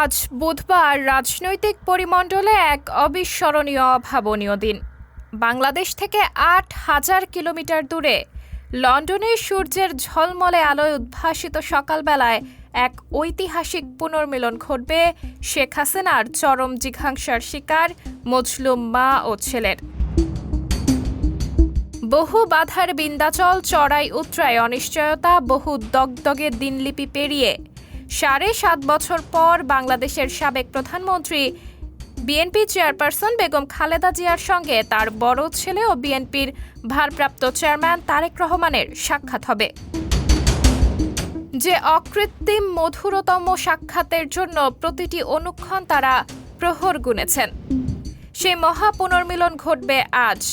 আজ বুধবার রাজনৈতিক পরিমণ্ডলে এক অবিস্মরণীয় অভাবনীয় দিন। বাংলাদেশ থেকে ৮,০০০ কিলোমিটার দূরে লন্ডনে সূর্যের ঝলমলে আলোয় উদ্ভাসিত সকালবেলায় এক ঐতিহাসিক পুনর্মিলন ঘটবে শেখ হাসিনার চরম জিঘাংসার শিকার মজলুম মা ও ছেলের। বহু বাধার বিন্ধ্যাচল, চড়াই উতরায় অনিশ্চয়তা, বহু দগদগে দিনলিপি পেরিয়ে ৭.৫ বছর পর বাংলাদেশের সাবেক প্রধানমন্ত্রী বিএনপি চেয়ারপারসন বেগম খালেদা জিয়ার সঙ্গে তার বড় ছেলে ও বিএনপির ভারপ্রাপ্ত চেয়ারম্যান তারেক রহমানের সাক্ষাৎ হবে। যে অকৃত্রিম মধুরতম সাক্ষাতের জন্য প্রতিটি অনুক্ষণ তারা প্রহর গুনেছেন, সেই মহা পুনর্মিলন ঘটবে আজ।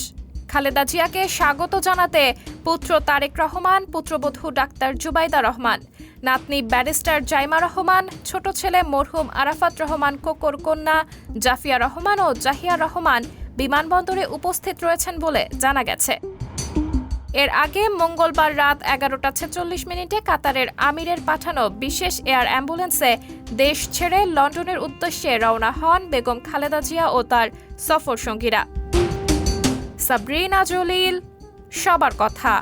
খালেদা জিয়াকে স্বাগত জানাতে পুত্র তারেক রহমান, পুত্রবধূ ডাক্তার জুবাইদা রহমান, নাতনি ব্যারিস্টার জাইমা রহমান, ছোট ছেলে মরহুম আরাফাত রহমান কোকর কন্যা জাফিয়া রহমান ও জাহিয়া রহমান বিমানবন্দরে উপস্থিত রয়েছেন বলে জানা গেছে। এর আগে মঙ্গলবার রাত 11টা 46 কাতারের আমিরের পাঠানো বিশেষ এয়ার অ্যাম্বুলেন্সে দেশ ছেড়ে লন্ডনের উদ্দেশ্যে রওনা হন বেগম খালেদা জিয়া ও তার সফর সঙ্গীরা। সাবরিনা জলিল, সবার কথা।